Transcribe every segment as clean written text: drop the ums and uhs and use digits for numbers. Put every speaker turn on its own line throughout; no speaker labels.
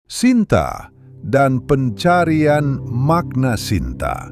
Sinta dan pencarian makna Sinta,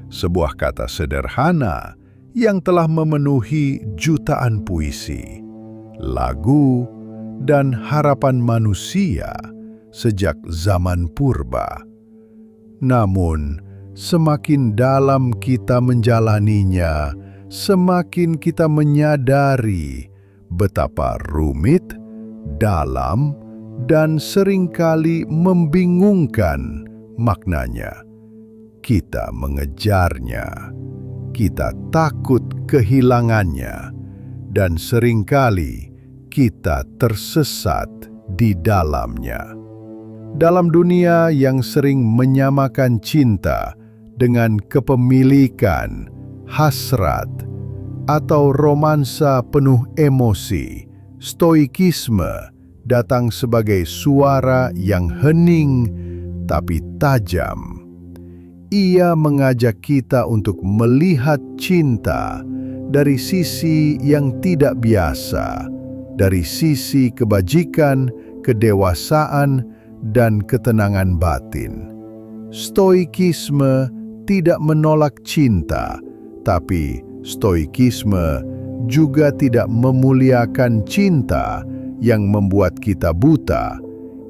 sebuah kata sederhana yang telah memenuhi jutaan puisi, lagu, dan harapan manusia sejak zaman purba. Namun, semakin dalam kita menjalaninya, semakin kita menyadari betapa rumit, dalam, dan seringkali membingungkan maknanya. Kita mengejarnya, kita takut kehilangannya, dan seringkali kita tersesat di dalamnya. Dalam dunia yang sering menyamakan cinta dengan kepemilikan, hasrat, atau romansa penuh emosi, stoikisme datang sebagai suara yang hening tapi tajam. Ia mengajak kita untuk melihat cinta dari sisi yang tidak biasa, dari sisi kebajikan, kedewasaan, dan ketenangan batin. Stoikisme tidak menolak cinta, tapi stoikisme juga tidak memuliakan cinta yang membuat kita buta.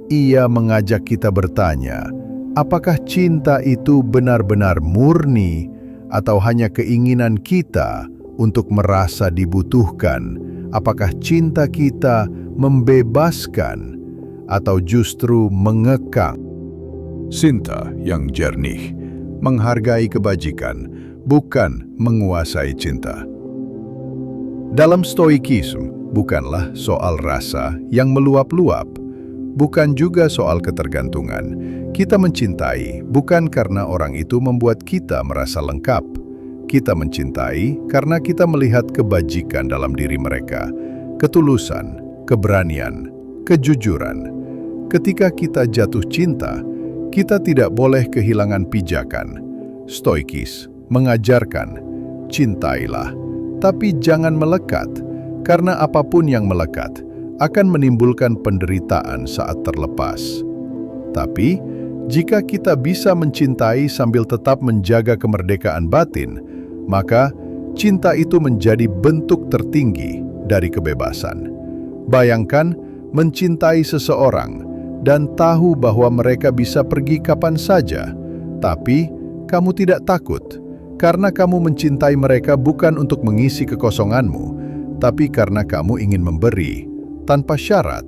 Ia mengajak kita bertanya, apakah cinta itu benar-benar murni atau hanya keinginan kita untuk merasa dibutuhkan? Apakah cinta kita membebaskan atau justru mengekang? Sinta yang jernih, menghargai kebajikan, bukan menguasai cinta. Dalam stoikisme, bukanlah soal rasa yang meluap-luap, bukan juga soal ketergantungan. Kita mencintai bukan karena orang itu membuat kita merasa lengkap. Kita mencintai karena kita melihat kebajikan dalam diri mereka, ketulusan, keberanian, kejujuran. Ketika kita jatuh cinta, kita tidak boleh kehilangan pijakan. Stoikis mengajarkan, cintailah, tapi jangan melekat, karena apapun yang melekat akan menimbulkan penderitaan saat terlepas. Tapi, jika kita bisa mencintai sambil tetap menjaga kemerdekaan batin, maka cinta itu menjadi bentuk tertinggi dari kebebasan. Bayangkan mencintai seseorang dan tahu bahwa mereka bisa pergi kapan saja, tapi kamu tidak takut, karena kamu mencintai mereka bukan untuk mengisi kekosonganmu, tapi karena kamu ingin memberi tanpa syarat.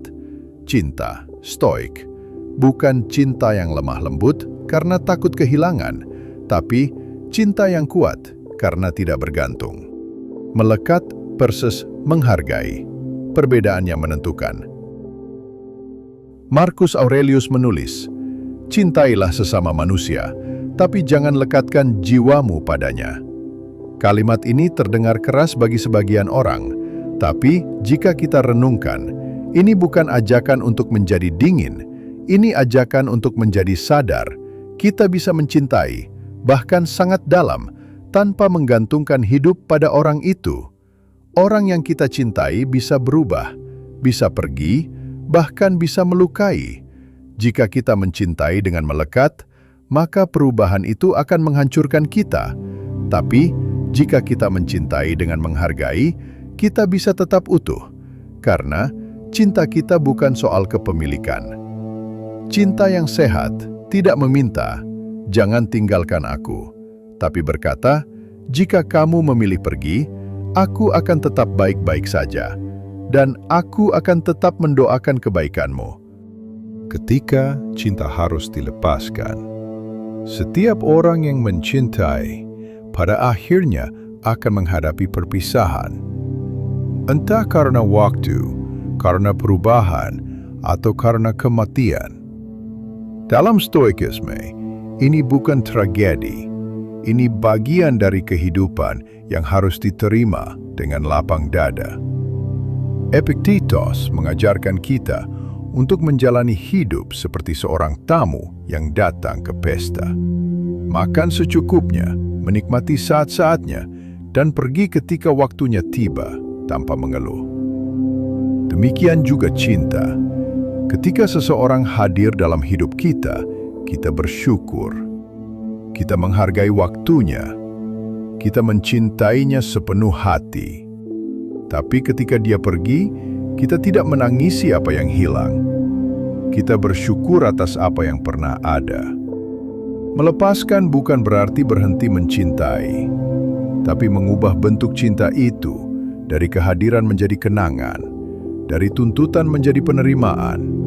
Cinta stoik bukan cinta yang lemah lembut karena takut kehilangan, tapi cinta yang kuat karena tidak bergantung. Melekat versus menghargai, perbedaan yang menentukan. Marcus Aurelius menulis, cintailah sesama manusia, tapi jangan lekatkan jiwamu padanya. Kalimat ini terdengar keras bagi sebagian orang, tapi jika kita renungkan, ini bukan ajakan untuk menjadi dingin, ini ajakan untuk menjadi sadar. Kita bisa mencintai, bahkan sangat dalam, tanpa menggantungkan hidup pada orang itu. Orang yang kita cintai bisa berubah, bisa pergi, bahkan bisa melukai. Jika kita mencintai dengan melekat, maka perubahan itu akan menghancurkan kita. Tapi, jika kita mencintai dengan menghargai, kita bisa tetap utuh. Karena cinta kita bukan soal kepemilikan. Cinta yang sehat tidak meminta, jangan tinggalkan aku, tapi berkata, jika kamu memilih pergi, aku akan tetap baik-baik saja, dan aku akan tetap mendoakan kebaikanmu. Ketika cinta harus dilepaskan, setiap orang yang mencintai pada akhirnya akan menghadapi perpisahan. Entah karena waktu, karena perubahan, atau karena kematian. Dalam stoikisme, ini bukan tragedi. Ini bagian dari kehidupan yang harus diterima dengan lapang dada. Epictetus mengajarkan kita untuk menjalani hidup seperti seorang tamu yang datang ke pesta. Makan secukupnya, menikmati saat-saatnya, dan pergi ketika waktunya tiba tanpa mengeluh. Demikian juga cinta. Ketika seseorang hadir dalam hidup kita, kita bersyukur. Kita menghargai waktunya. Kita mencintainya sepenuh hati. Tapi ketika dia pergi, kita tidak menangisi apa yang hilang. Kita bersyukur atas apa yang pernah ada. Melepaskan bukan berarti berhenti mencintai, tapi mengubah bentuk cinta itu dari kehadiran menjadi kenangan, dari tuntutan menjadi penerimaan.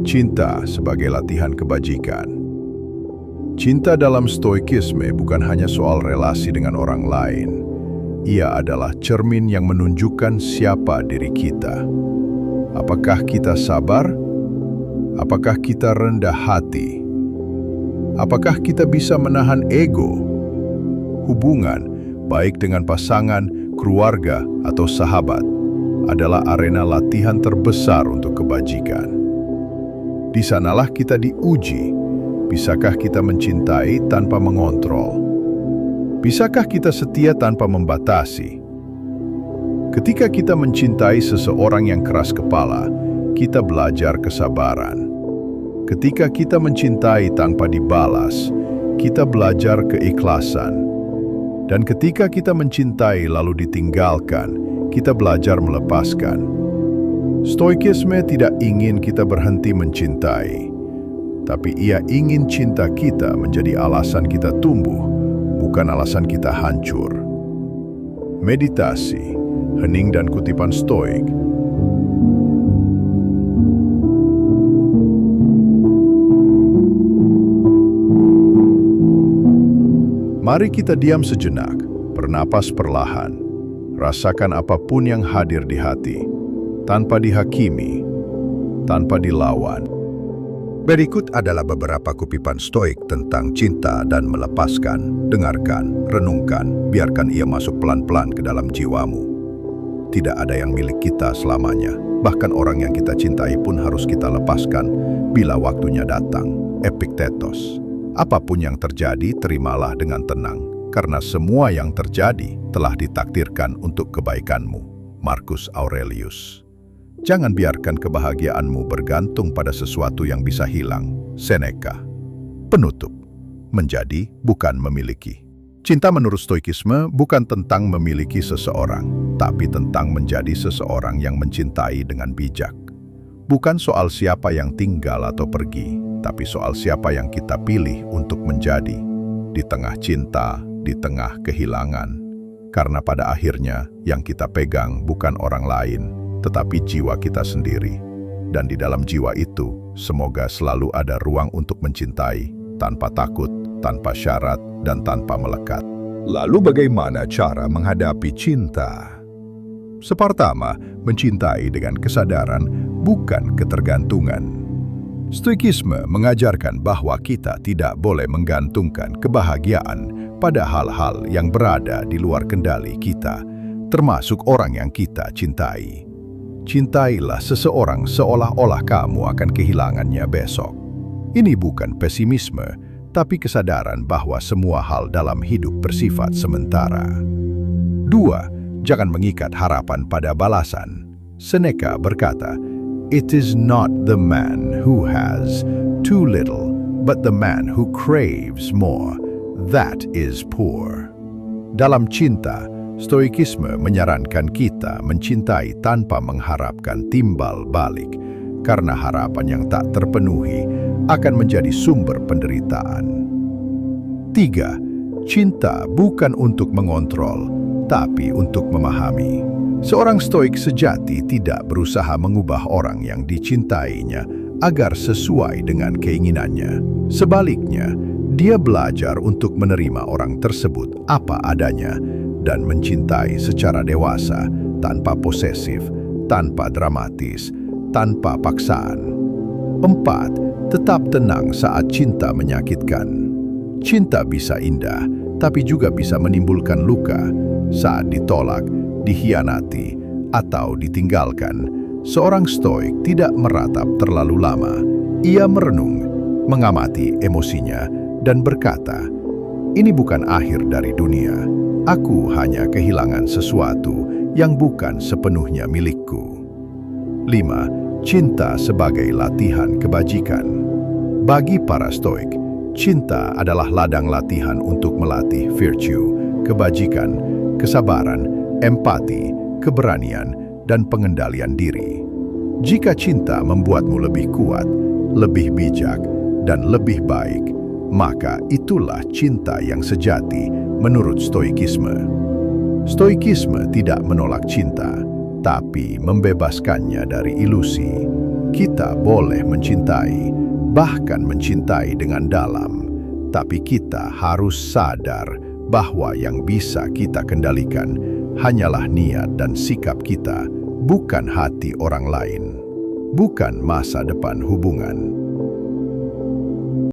Cinta sebagai latihan kebajikan. Cinta dalam stoikisme bukan hanya soal relasi dengan orang lain. Ia adalah cermin yang menunjukkan siapa diri kita. Apakah kita sabar? Apakah kita rendah hati? Apakah kita bisa menahan ego? Hubungan, baik dengan pasangan, keluarga, atau sahabat, adalah arena latihan terbesar untuk kebajikan. Di sanalah kita diuji. Bisakah kita mencintai tanpa mengontrol? Bisakah kita setia tanpa membatasi? Ketika kita mencintai seseorang yang keras kepala, kita belajar kesabaran. Ketika kita mencintai tanpa dibalas, kita belajar keikhlasan. Dan ketika kita mencintai lalu ditinggalkan, kita belajar melepaskan. Stoikisme tidak ingin kita berhenti mencintai, tapi ia ingin cinta kita menjadi alasan kita tumbuh, bukan alasan kita hancur. Meditasi, hening dan kutipan stoik. Mari kita diam sejenak, bernapas perlahan, rasakan apapun yang hadir di hati, tanpa dihakimi, tanpa dilawan. Berikut adalah beberapa kutipan stoik tentang cinta dan melepaskan. Dengarkan, renungkan, biarkan ia masuk pelan-pelan ke dalam jiwamu. Tidak ada yang milik kita selamanya, bahkan orang yang kita cintai pun harus kita lepaskan bila waktunya datang. Epiktetos. Apapun yang terjadi, terimalah dengan tenang, karena semua yang terjadi telah ditakdirkan untuk kebaikanmu. Marcus Aurelius. Jangan biarkan kebahagiaanmu bergantung pada sesuatu yang bisa hilang. Seneca. Penutup. Menjadi bukan memiliki. Cinta menurut stoikisme bukan tentang memiliki seseorang, tapi tentang menjadi seseorang yang mencintai dengan bijak. Bukan soal siapa yang tinggal atau pergi, tapi soal siapa yang kita pilih untuk menjadi di tengah cinta, di tengah kehilangan. Karena pada akhirnya yang kita pegang bukan orang lain, tetapi jiwa kita sendiri. Dan di dalam jiwa itu, semoga selalu ada ruang untuk mencintai, tanpa takut, tanpa syarat, dan tanpa melekat. Lalu bagaimana cara menghadapi cinta? Pertama, mencintai dengan kesadaran, bukan ketergantungan. Stoikisme mengajarkan bahwa kita tidak boleh menggantungkan kebahagiaan pada hal-hal yang berada di luar kendali kita, termasuk orang yang kita cintai. Cintailah seseorang seolah-olah kamu akan kehilangannya besok. Ini bukan pesimisme, tapi kesadaran bahwa semua hal dalam hidup bersifat sementara. 2. Jangan mengikat harapan pada balasan. Seneca berkata, "It is not the man who has too little, but the man who craves more. That is poor." Dalam cinta, stoikisme menyarankan kita mencintai tanpa mengharapkan timbal balik, karena harapan yang tak terpenuhi akan menjadi sumber penderitaan. 3. Cinta bukan untuk mengontrol, tapi untuk memahami. Seorang stoik sejati tidak berusaha mengubah orang yang dicintainya agar sesuai dengan keinginannya. Sebaliknya, dia belajar untuk menerima orang tersebut apa adanya dan mencintai secara dewasa, tanpa posesif, tanpa dramatis, tanpa paksaan. 4. Tetap tenang saat cinta menyakitkan. Cinta bisa indah, tapi juga bisa menimbulkan luka. Saat ditolak, dikhianati, atau ditinggalkan, seorang stoik tidak meratap terlalu lama. Ia merenung, mengamati emosinya, dan berkata, "Ini bukan akhir dari dunia. Aku hanya kehilangan sesuatu yang bukan sepenuhnya milikku." 5. cinta sebagai latihan kebajikan. Bagi para Stoik, cinta adalah ladang latihan untuk melatih virtue, kebajikan, kesabaran, empati, keberanian, dan pengendalian diri. Jika cinta membuatmu lebih kuat, lebih bijak, dan lebih baik, maka itulah cinta yang sejati menurut Stoikisme. Stoikisme tidak menolak cinta, tapi membebaskannya dari ilusi. Kita boleh mencintai, bahkan mencintai dengan dalam, tapi kita harus sadar bahwa yang bisa kita kendalikan hanyalah niat dan sikap kita, bukan hati orang lain, bukan masa depan hubungan.